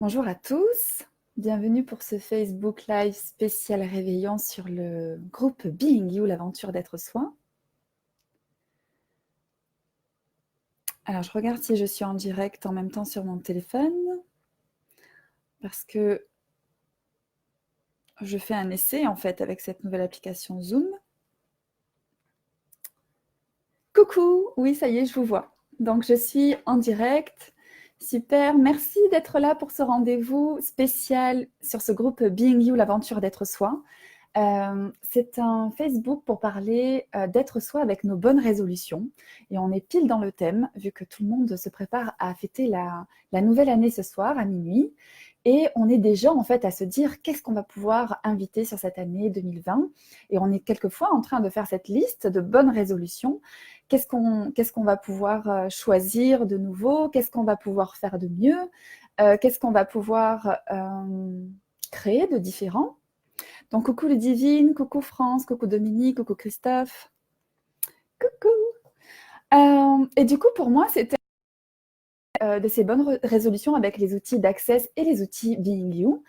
Bonjour à tous, bienvenue pour ce Facebook Live spécial réveillon sur le groupe Being You, l'aventure d'être soi. Alors je regarde si je suis en direct en même temps sur mon téléphone, parce que je fais un essai en fait avec cette nouvelle application Zoom. Coucou, oui ça y est, je vous vois. Donc je suis en direct. Super, merci d'être là pour ce rendez-vous spécial sur ce groupe Being You, l'aventure d'être soi. C'est un Facebook pour parler d'être soi avec nos bonnes résolutions. Et on est pile dans le thème, vu que tout le monde se prépare à fêter la nouvelle année ce soir à minuit. Et on est déjà en fait à se dire qu'est-ce qu'on va pouvoir inviter sur cette année 2020. Et on est quelquefois en train de faire cette liste de bonnes résolutions. Qu'est-ce qu'on va pouvoir choisir de nouveau? Qu'est-ce qu'on va pouvoir faire de mieux? Qu'est-ce qu'on va pouvoir créer de différent? Donc, coucou Ludivine, coucou France, coucou Dominique, coucou Christophe. Coucou. Et du coup, pour moi, c'était de ces bonnes résolutions avec les outils d'Access et les outils Being You.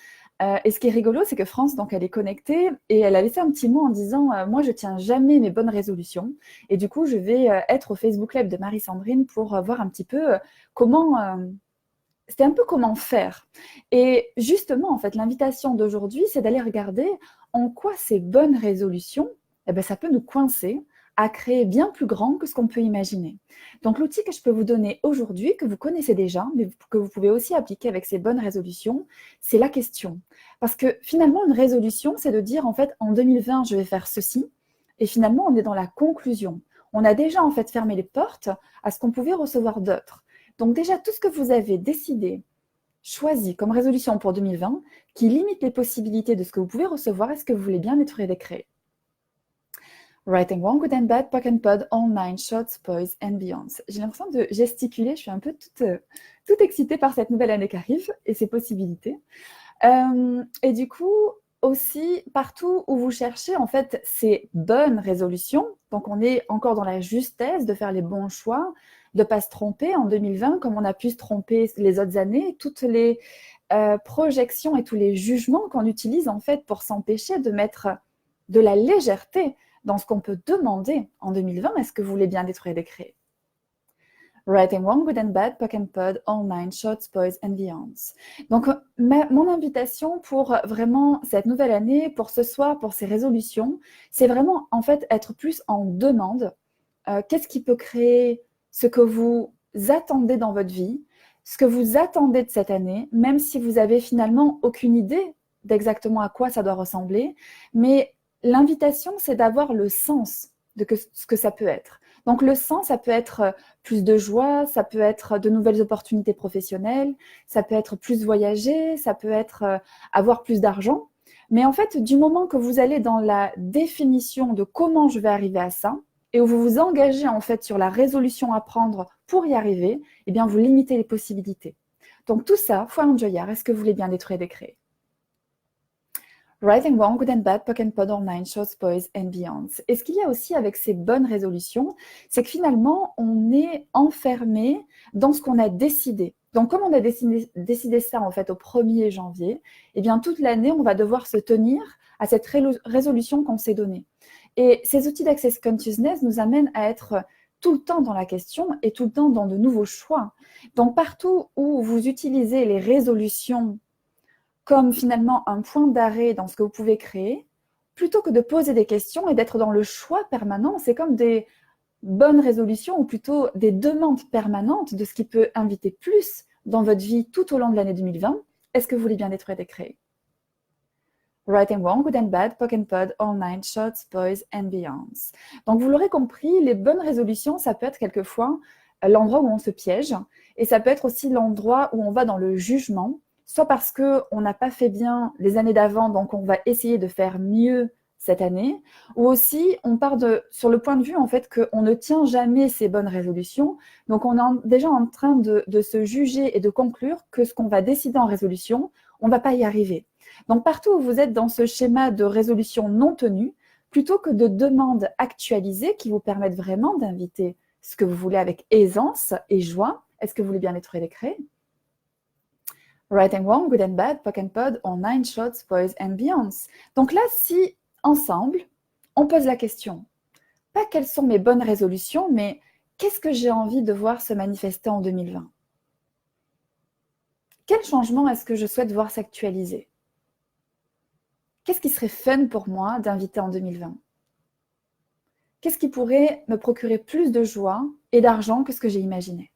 Et ce qui est rigolo, c'est que France, donc, elle est connectée et elle a laissé un petit mot en disant moi, je tiens jamais mes bonnes résolutions. Et du coup, je vais être au Facebook Live de Marie-Sandrine pour voir un petit peu comment. C'était un peu comment faire. Et justement, en fait, l'invitation d'aujourd'hui, c'est d'aller regarder en quoi ces bonnes résolutions, eh ben, ça peut nous coincer à créer bien plus grand que ce qu'on peut imaginer. Donc, l'outil que je peux vous donner aujourd'hui, que vous connaissez déjà, mais que vous pouvez aussi appliquer avec ces bonnes résolutions, c'est la question. Parce que finalement, une résolution, c'est de dire, en fait, en 2020, je vais faire ceci. Et finalement, on est dans la conclusion. On a déjà, en fait, fermé les portes à ce qu'on pouvait recevoir d'autres. Donc déjà, tout ce que vous avez décidé, choisi comme résolution pour 2020, qui limite les possibilités de ce que vous pouvez recevoir, est-ce que vous voulez bien nettoyer et créer? Right and wrong, good and bad, POC and pod, all nine, shots, boys and beyonds. J'ai l'impression de gesticuler, je suis un peu toute excitée par cette nouvelle année qui arrive et ses possibilités. Et du coup, aussi, partout où vous cherchez, en fait, ces bonnes résolutions, donc on est encore dans la justesse de faire les bons choix, de ne pas se tromper en 2020 comme on a pu se tromper les autres années, toutes les projections et tous les jugements qu'on utilise, en fait, pour s'empêcher de mettre de la légèreté dans ce qu'on peut demander en 2020. Est-ce que vous voulez bien détruire des créés? Right and wrong, good and bad, POC and pod, all nine, shots, boys and beyonds. Donc, mon invitation pour vraiment cette nouvelle année, pour ce soir, pour ces résolutions, c'est vraiment en fait être plus en demande. Qu'est-ce qui peut créer ce que vous attendez dans votre vie, ce que vous attendez de cette année, même si vous avez finalement aucune idée d'exactement à quoi ça doit ressembler. Mais l'invitation, c'est d'avoir le sens de ce que ça peut être. Donc le sens, ça peut être plus de joie, ça peut être de nouvelles opportunités professionnelles, ça peut être plus voyager, ça peut être avoir plus d'argent. Mais en fait, du moment que vous allez dans la définition de comment je vais arriver à ça, et où vous vous engagez en fait sur la résolution à prendre pour y arriver, eh bien vous limitez les possibilités. Donc tout ça, foi en joyard, est-ce que vous voulez bien détruire des créés? Right and wrong, good and bad, POC and pod, all nine, shots, boys and beyonds. Et ce qu'il y a aussi avec ces bonnes résolutions, c'est que finalement, on est enfermé dans ce qu'on a décidé. Donc, comme on a décidé ça en fait au 1er janvier, eh bien toute l'année, on va devoir se tenir à cette résolution qu'on s'est donnée. Et ces outils d'Access Consciousness nous amènent à être tout le temps dans la question et tout le temps dans de nouveaux choix. Donc, partout où vous utilisez les résolutions comme finalement un point d'arrêt dans ce que vous pouvez créer, plutôt que de poser des questions et d'être dans le choix permanent, c'est comme des bonnes résolutions ou plutôt des demandes permanentes de ce qui peut inviter plus dans votre vie tout au long de l'année 2020. Est-ce que vous voulez bien détruire des créés? Right and wrong, good and bad, POC and pod, all nine, shots, boys and beyonds. Donc vous l'aurez compris, les bonnes résolutions, ça peut être quelquefois l'endroit où on se piège et ça peut être aussi l'endroit où on va dans le jugement, soit parce qu'on n'a pas fait bien les années d'avant, donc on va essayer de faire mieux cette année, ou aussi on part sur le point de vue en fait qu'on ne tient jamais ces bonnes résolutions, donc on est déjà en train de se juger et de conclure que ce qu'on va décider en résolution, on ne va pas y arriver. Donc partout où vous êtes dans ce schéma de résolution non tenue, plutôt que de demandes actualisées qui vous permettent vraiment d'inviter ce que vous voulez avec aisance et joie, est-ce que vous voulez bien détruire les créés? Right and wrong, good and bad, POC and pod, all nine shorts, boys and beyonds. Donc là, si ensemble, on pose la question, pas quelles sont mes bonnes résolutions, mais qu'est-ce que j'ai envie de voir se manifester en 2020? Quel changement est-ce que je souhaite voir s'actualiser? Qu'est-ce qui serait fun pour moi d'inviter en 2020? Qu'est-ce qui pourrait me procurer plus de joie et d'argent que ce que j'ai imaginé?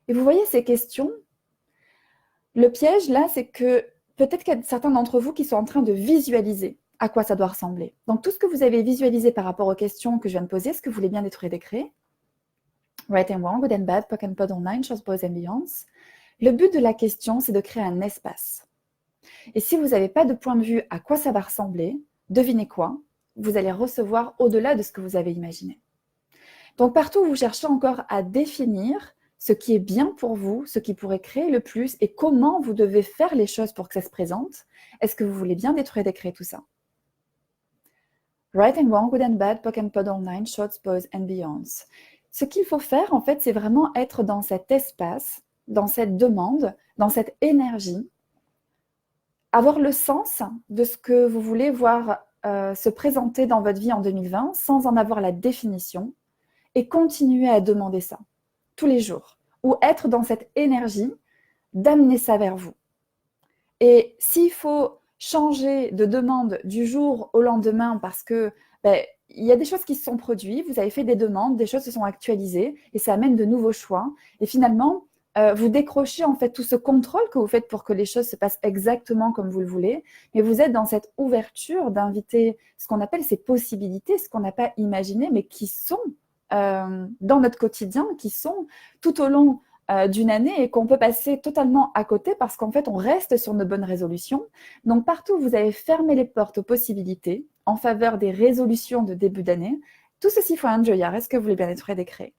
Et vous voyez ces questions, le piège là, c'est que peut-être qu'il y a certains d'entre vous qui sont en train de visualiser à quoi ça doit ressembler. Donc tout ce que vous avez visualisé par rapport aux questions que je viens de poser, est-ce que vous voulez bien détruire et décrire? Right and wrong, good and bad, POC and pod, all nine shorts, boys and beyonds. Le but de la question, c'est de créer un espace. Et si vous n'avez pas de point de vue à quoi ça va ressembler, devinez quoi? Vous allez recevoir au-delà de ce que vous avez imaginé. Donc partout où vous cherchez encore à définir ce qui est bien pour vous, ce qui pourrait créer le plus et comment vous devez faire les choses pour que ça se présente, est-ce que vous voulez bien détruire et décréer tout ça? Right and wrong, good and bad, POC and pod, all nine shorts, boys and beyonds. Ce qu'il faut faire, en fait, c'est vraiment être dans cet espace, dans cette demande, dans cette énergie, avoir le sens de ce que vous voulez voir se présenter dans votre vie en 2020 sans en avoir la définition et continuer à demander ça tous les jours ou être dans cette énergie d'amener ça vers vous. Et s'il faut changer de demande du jour au lendemain parce que il y a des choses qui se sont produites, vous avez fait des demandes, des choses se sont actualisées et ça amène de nouveaux choix. Et finalement, vous décrochez en fait tout ce contrôle que vous faites pour que les choses se passent exactement comme vous le voulez, mais vous êtes dans cette ouverture d'inviter ce qu'on appelle ces possibilités, ce qu'on n'a pas imaginé, mais qui sont dans notre quotidien, qui sont tout au long d'une année et qu'on peut passer totalement à côté parce qu'en fait, on reste sur nos bonnes résolutions. Donc, partout où vous avez fermé les portes aux possibilités en faveur des résolutions de début d'année, tout ceci faut enjoyer. Est-ce que vous voulez bien être décret?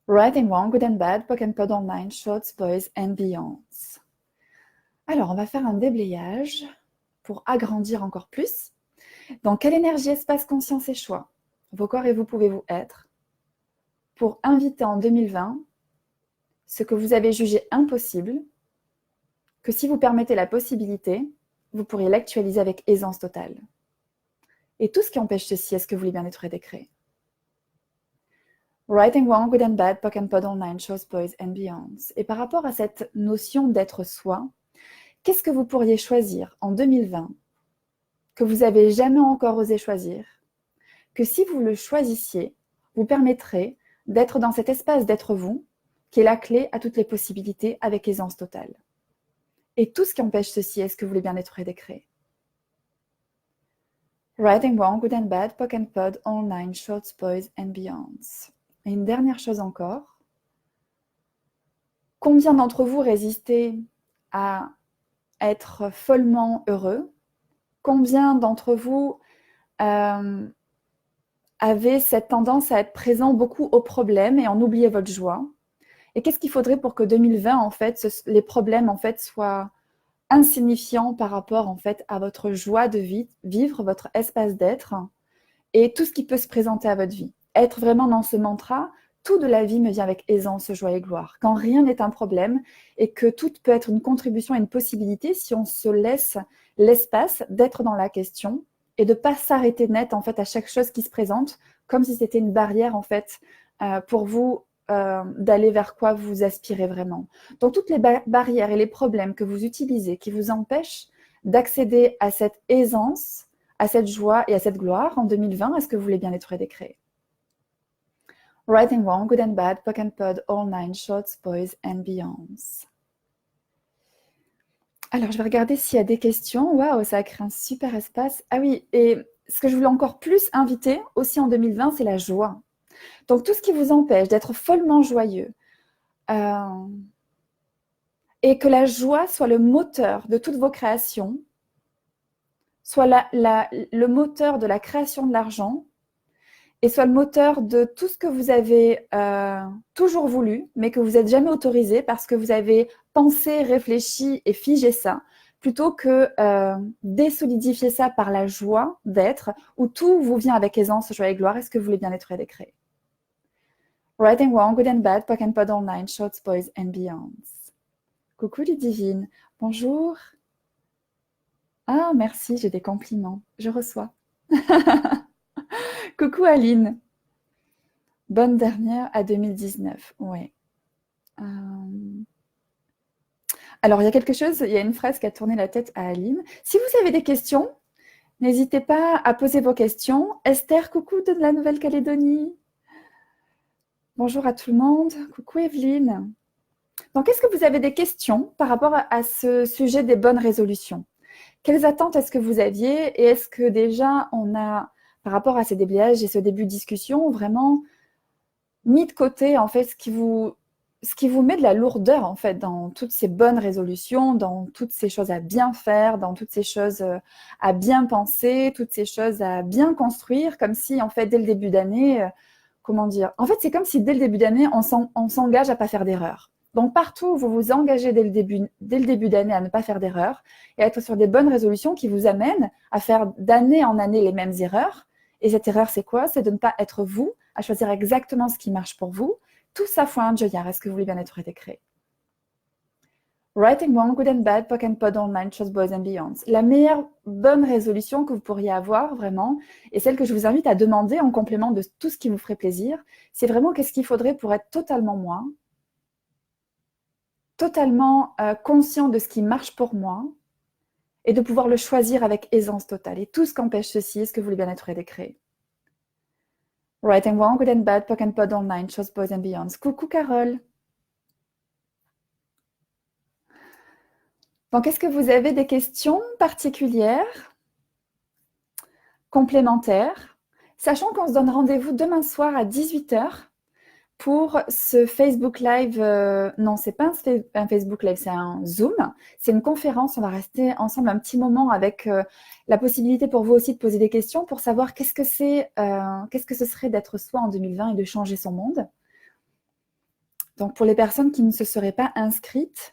Right and wrong, good and bad, POC and pod, all nine shorts, boys and beyonds. Alors, on va faire un déblayage pour agrandir encore plus. Dans quelle énergie, espace, conscience et choix vos corps et vous pouvez-vous être pour inviter en 2020 ce que vous avez jugé impossible, que si vous permettez la possibilité, vous pourriez l'actualiser avec aisance totale. Et tout ce qui empêche ceci, est-ce que vous voulez bien être décret? Right and wrong, good and bad, POC and pod, all nine shorts, boys and beyonds. Et par rapport à cette notion d'être soi, qu'est-ce que vous pourriez choisir en 2020 que vous n'avez jamais encore osé choisir, que si vous le choisissiez, vous permettrez d'être dans cet espace d'être vous, qui est la clé à toutes les possibilités avec aisance totale. Et tout ce qui empêche ceci, est-ce que vous voulez bien être décret? Right and wrong, good and bad, POC and pod, all nine shorts, boys and beyonds. Et une dernière chose encore. Combien d'entre vous résistez à être follement heureux? Combien d'entre vous avez cette tendance à être présent beaucoup aux problèmes et en oublier votre joie? Et qu'est-ce qu'il faudrait pour que 2020, en fait, les problèmes, en fait, soient insignifiants par rapport, en fait, à votre joie de vivre, votre espace d'être et tout ce qui peut se présenter à votre vie? Être vraiment dans ce mantra, tout de la vie me vient avec aisance, joie et gloire. Quand rien n'est un problème et que tout peut être une contribution et une possibilité si on se laisse l'espace d'être dans la question et de ne pas s'arrêter net, en fait, à chaque chose qui se présente, comme si c'était une barrière, en fait, pour vous d'aller vers quoi vous aspirez vraiment. Donc, toutes les barrières et les problèmes que vous utilisez, qui vous empêchent d'accéder à cette aisance, à cette joie et à cette gloire en 2020, est-ce que vous voulez bien être décréé? Right and wrong, good and bad, POC and pod, all nine shorts, boys and beyonds. Alors, je vais regarder s'il y a des questions. Waouh, ça a créé un super espace. Ah oui, et ce que je voulais encore plus inviter aussi en 2020, c'est la joie. Donc, tout ce qui vous empêche d'être follement joyeux et que la joie soit le moteur de toutes vos créations, soit le moteur de la création de l'argent et soit le moteur de tout ce que vous avez toujours voulu, mais que vous n'êtes jamais autorisé parce que vous avez pensé, réfléchi et figé ça, plutôt que désolidifier ça par la joie d'être, où tout vous vient avec aisance, joie et gloire. Est-ce que vous voulez bien être décréé? Right and wrong, good and bad, POC and pod online, shorts, boys and beyonds. Coucou les divines. Bonjour. Ah, merci, j'ai des compliments. Je reçois. Coucou Aline. Bonne dernière à 2019. Ouais. Alors, il y a quelque chose, il y a une phrase qui a tourné la tête à Aline. Si vous avez des questions, n'hésitez pas à poser vos questions. Esther, coucou de la Nouvelle-Calédonie. Bonjour à tout le monde. Coucou Evelyne. Donc, est-ce que vous avez des questions par rapport à ce sujet des bonnes résolutions? Quelles attentes est-ce que vous aviez? Et est-ce que déjà on a, par rapport à ces déblayages et ce début de discussion, vraiment mis de côté en fait ce qui vous met de la lourdeur en fait dans toutes ces bonnes résolutions, dans toutes ces choses à bien faire, dans toutes ces choses à bien penser, toutes ces choses à bien construire, comme si en fait dès le début d'année, comment dire? En fait, c'est comme si dès le début d'année, on s'engage à pas faire d'erreurs. Donc partout où vous vous engagez dès le début d'année à ne pas faire d'erreurs et à être sur des bonnes résolutions qui vous amènent à faire d'année en année les mêmes erreurs. Et cette erreur, c'est quoi? C'est de ne pas être vous, à choisir exactement ce qui marche pour vous. Tout ça faut un joyard. Est-ce que vous voulez bien être été créé? Right and wrong, good and bad, POC and pod online, shows, boys and beyonds. La meilleure bonne résolution que vous pourriez avoir vraiment, et celle que je vous invite à demander en complément de tout ce qui vous ferait plaisir, c'est vraiment qu'est-ce qu'il faudrait pour être totalement moi, totalement conscient de ce qui marche pour moi, et de pouvoir le choisir avec aisance totale. Et tout ce qu'empêche ceci, est-ce que vous voulez bien être aidé créé? Right and wrong, good and bad, POC and pod online, shows, boys and beyonds. Coucou Carole. Donc, est-ce que vous avez des questions particulières, complémentaires, sachant qu'on se donne rendez-vous demain soir à 18h pour ce Facebook Live. Non, c'est pas un Facebook Live, c'est un Zoom. C'est une conférence. On va rester ensemble un petit moment avec la possibilité pour vous aussi de poser des questions pour savoir qu'est-ce que ce serait d'être soi en 2020 et de changer son monde. Donc, pour les personnes qui ne se seraient pas inscrites,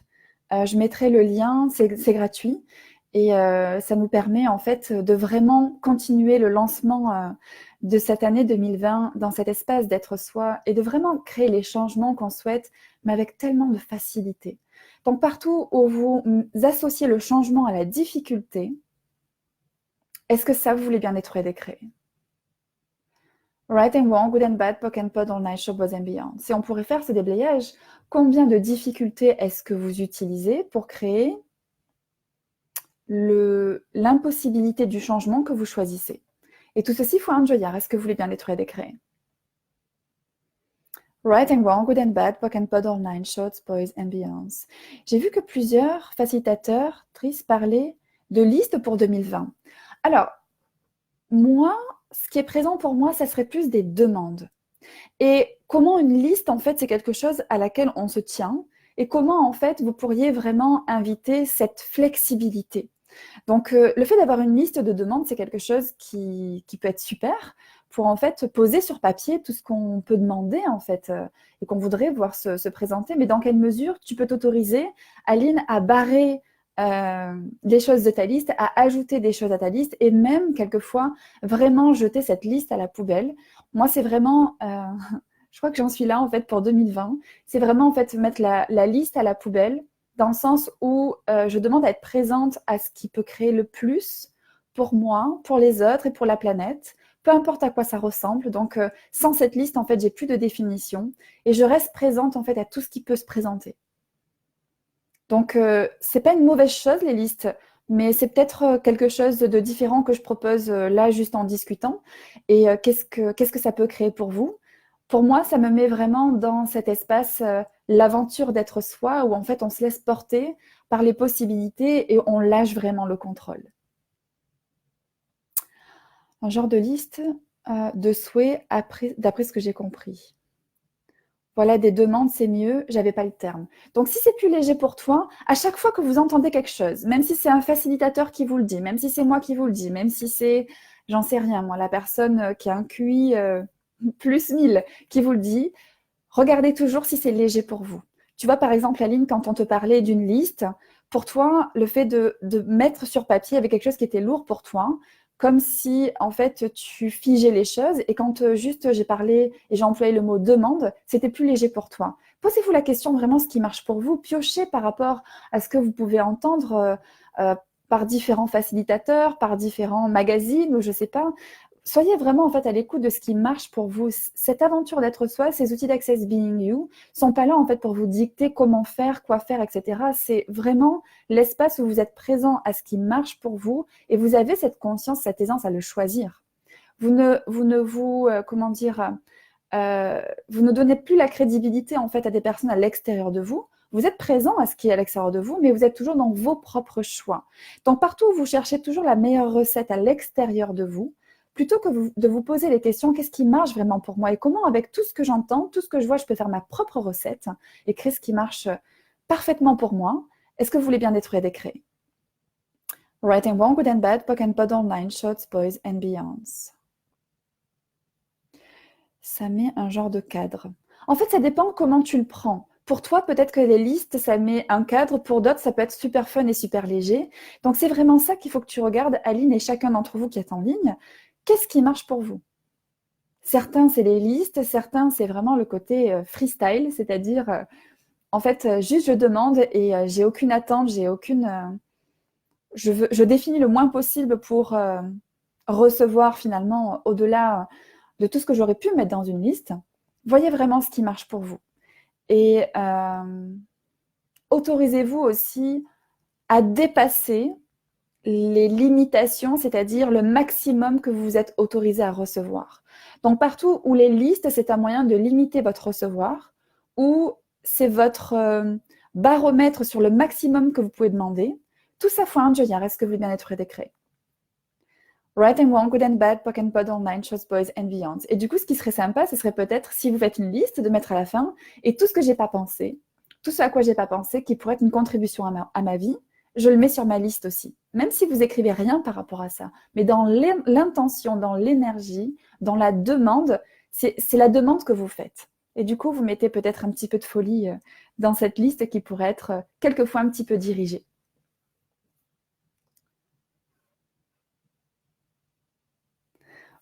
je mettrai le lien, c'est gratuit. Et ça nous permet en fait de vraiment continuer le lancement de cette année 2020 dans cet espace d'être soi et de vraiment créer les changements qu'on souhaite, mais avec tellement de facilité. Donc partout où vous associez le changement à la difficulté, est-ce que ça, vous voulez bien être aidé créer? Right and wrong, good and bad, POC and pod online, show, boys and beyond. Si on pourrait faire ce déblayage, combien de difficultés est-ce que vous utilisez pour créer l'impossibilité du changement que vous choisissez? Et tout ceci, il faut un joyard. Est-ce que vous voulez bien être aidé créer? Right and wrong, good and bad, POC and pod online, shorts, boys and beyonds. J'ai vu que plusieurs facilitateurs, Trice, parlaient de listes pour 2020. Alors, moi, ce qui est présent pour moi, ça serait plus des demandes. Et comment une liste, en fait, c'est quelque chose à laquelle on se tient. Et comment, en fait, vous pourriez vraiment inviter cette flexibilité. Donc, le fait d'avoir une liste de demandes, c'est quelque chose qui peut être super pour, en fait, poser sur papier tout ce qu'on peut demander, en fait, et qu'on voudrait voir se présenter. Mais dans quelle mesure tu peux t'autoriser, Aline, à barrer des choses de ta liste, à ajouter des choses à ta liste et même, quelquefois, vraiment jeter cette liste à la poubelle. Moi, c'est vraiment... je crois que j'en suis là, en fait, pour 2020. C'est vraiment, en fait, mettre la liste à la poubelle dans le sens où je demande à être présente à ce qui peut créer le plus pour moi, pour les autres et pour la planète, peu importe à quoi ça ressemble. Donc, sans cette liste, en fait, j'ai plus de définition et je reste présente, en fait, à tout ce qui peut se présenter. Donc, c'est pas une mauvaise chose, les listes, mais c'est peut-être quelque chose de différent que je propose là, juste en discutant. Et qu'est-ce que ça peut créer pour vous? Pour moi, ça me met vraiment dans cet espace, l'aventure d'être soi, où en fait, on se laisse porter par les possibilités et on lâche vraiment le contrôle. Un genre de liste de souhaits d'après ce que j'ai compris. Voilà, des demandes, c'est mieux, j'avais pas le terme. Donc, si c'est plus léger pour toi, à chaque fois que vous entendez quelque chose, même si c'est un facilitateur qui vous le dit, même si c'est moi qui vous le dis, même si c'est, j'en sais rien, moi, la personne qui a un QI plus 1000 qui vous le dit, regardez toujours si c'est léger pour vous. Tu vois, par exemple, Aline, quand on te parlait d'une liste, pour toi, le fait de mettre sur papier avec quelque chose qui était lourd pour toi, comme si, en fait, tu figeais les choses et quand juste j'ai parlé et j'ai employé le mot demande, c'était plus léger pour toi. Posez-vous la question vraiment ce qui marche pour vous, piochez par rapport à ce que vous pouvez entendre euh, par différents facilitateurs, par différents magazines ou je sais pas. Soyez vraiment en fait à l'écoute de ce qui marche pour vous. Cette aventure d'être soi, ces outils d'Access Being You sont pas là en fait pour vous dicter comment faire, quoi faire, etc. C'est vraiment l'espace où vous êtes présent à ce qui marche pour vous et vous avez cette conscience, cette aisance à le choisir. Comment dire, vous ne donnez plus la crédibilité en fait à des personnes à l'extérieur de vous. Vous êtes présent à ce qui est à l'extérieur de vous, mais vous êtes toujours dans vos propres choix. Donc partout où vous cherchez toujours la meilleure recette à l'extérieur de vous, plutôt que de vous poser les questions, qu'est-ce qui marche vraiment pour moi et comment avec tout ce que j'entends, tout ce que je vois, je peux faire ma propre recette et créer ce qui marche parfaitement pour moi. Est-ce que vous voulez bien détruire des créés? Right and wrong, good and bad, POC and POD online, shorts, boys and beyonds. Ça met un genre de cadre. En fait, ça dépend comment tu le prends. Pour toi, peut-être que les listes, ça met un cadre. Pour d'autres, ça peut être super fun et super léger. Donc, c'est vraiment ça qu'il faut que tu regardes, Aline, et chacun d'entre vous qui est en ligne. Qu'est-ce qui marche pour vous? Certains, c'est les listes. Certains, c'est vraiment le côté freestyle, c'est-à-dire, en fait, juste je demande et j'ai aucune attente, j'ai aucune... je définis le moins possible pour recevoir finalement au-delà de tout ce que j'aurais pu mettre dans une liste. Voyez vraiment ce qui marche pour vous. Et autorisez-vous aussi à dépasser les limitations, c'est-à-dire le maximum que vous êtes autorisé à recevoir. Donc partout où les listes, c'est un moyen de limiter votre recevoir, ou c'est votre baromètre sur le maximum que vous pouvez demander, tout ça faut un joyard. Est-ce que vous voulez bien être décret? Right and wrong, good and bad, POC and POD online, shows, boys and beyond. Et du coup, ce qui serait sympa, ce serait peut-être, si vous faites une liste, de mettre à la fin, et tout ce que j'ai pas pensé, tout ce à quoi j'ai pas pensé, qui pourrait être une contribution à ma vie, je le mets sur ma liste aussi. Même si vous écrivez rien par rapport à ça. Mais dans l'intention, dans l'énergie, dans la demande, c'est la demande que vous faites. Et du coup, vous mettez peut-être un petit peu de folie dans cette liste qui pourrait être quelquefois un petit peu dirigée.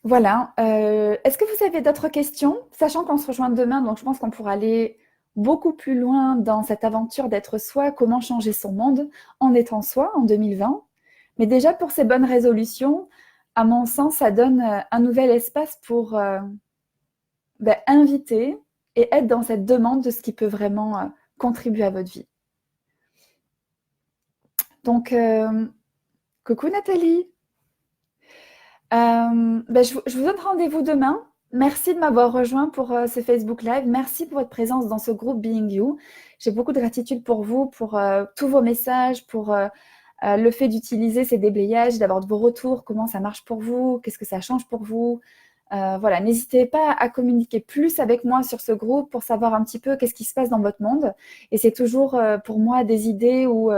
Voilà. Est-ce que vous avez d'autres questions? Sachant qu'on se rejoint demain, donc je pense qu'on pourra aller beaucoup plus loin dans cette aventure d'être soi, comment changer son monde en étant soi en 2020. Mais déjà, pour ces bonnes résolutions, à mon sens, ça donne un nouvel espace pour inviter et être dans cette demande de ce qui peut vraiment contribuer à votre vie. Donc, coucou Nathalie. Je vous donne rendez-vous demain. Merci de m'avoir rejoint pour ce Facebook Live. Merci pour votre présence dans ce groupe Being You. J'ai beaucoup de gratitude pour vous, pour tous vos messages, pour le fait d'utiliser ces déblayages, d'avoir de vos retours, comment ça marche pour vous, qu'est-ce que ça change pour vous. Voilà, n'hésitez pas à communiquer plus avec moi sur ce groupe pour savoir un petit peu qu'est-ce qui se passe dans votre monde. Et c'est toujours pour moi des idées ou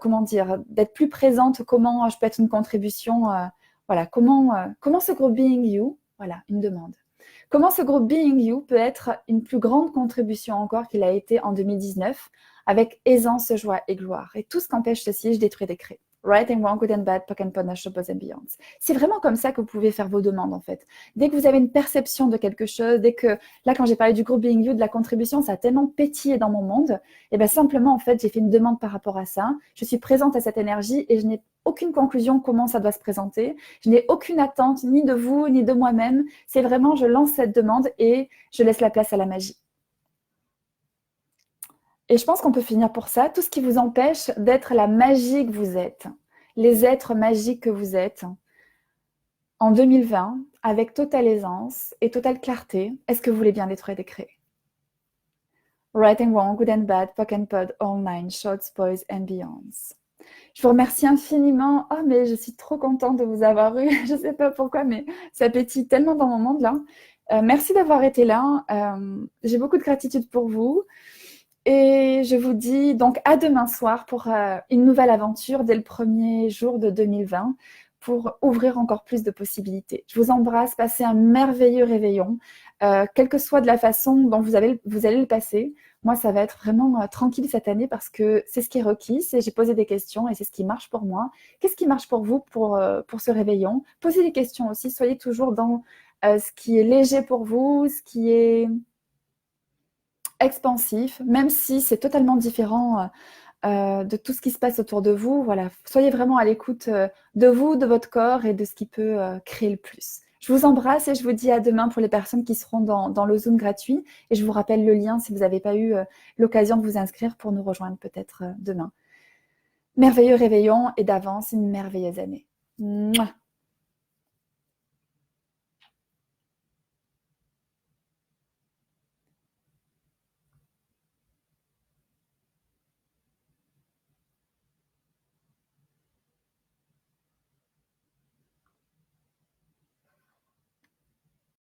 comment dire, d'être plus présente, comment je peux être une contribution. Voilà, comment ce groupe Being You, voilà, une demande. Comment ce groupe Being You peut être une plus grande contribution encore qu'il a été en 2019, avec aisance, joie et gloire. Et tout ce qu'empêche ceci, je détruis des créés. Right and wrong, good and bad, POC and POD, national, boys and beyonds. C'est vraiment comme ça que vous pouvez faire vos demandes, en fait. Dès que vous avez une perception de quelque chose, dès que, là, quand j'ai parlé du groupe Being You, de la contribution, ça a tellement pétillé dans mon monde, et bien simplement, en fait, j'ai fait une demande par rapport à ça. Je suis présente à cette énergie et je n'ai aucune conclusion comment ça doit se présenter. Je n'ai aucune attente, ni de vous, ni de moi-même. C'est vraiment, je lance cette demande et je laisse la place à la magie. Et je pense qu'on peut finir pour ça. Tout ce qui vous empêche d'être la magie que vous êtes, les êtres magiques que vous êtes, en 2020, avec totale aisance et totale clarté, est-ce que vous voulez bien détruire des créés? Right and wrong, good and bad, POC and POD, online, shorts, boys and beyonds. Je vous remercie infiniment. Oh, mais je suis trop contente de vous avoir eu. Je ne sais pas pourquoi, mais ça pétille tellement dans mon monde là. Merci d'avoir été là. J'ai beaucoup de gratitude pour vous. Et je vous dis donc à demain soir pour une nouvelle aventure dès le premier jour de 2020 pour ouvrir encore plus de possibilités. Je vous embrasse, passez un merveilleux réveillon, quelle que soit de la façon dont vous allez le passer. Moi, ça va être vraiment tranquille cette année parce que c'est ce qui est requis. J'ai posé des questions et c'est ce qui marche pour moi. Qu'est-ce qui marche pour vous pour ce réveillon? Posez des questions aussi. Soyez toujours dans ce qui est léger pour vous, ce qui est expansif, même si c'est totalement différent de tout ce qui se passe autour de vous. Voilà, soyez vraiment à l'écoute de vous, de votre corps et de ce qui peut créer le plus. Je vous embrasse et je vous dis à demain pour les personnes qui seront dans le Zoom gratuit. Et je vous rappelle le lien si vous n'avez pas eu l'occasion de vous inscrire pour nous rejoindre peut-être demain. Merveilleux réveillon et d'avance une merveilleuse année. Mouah.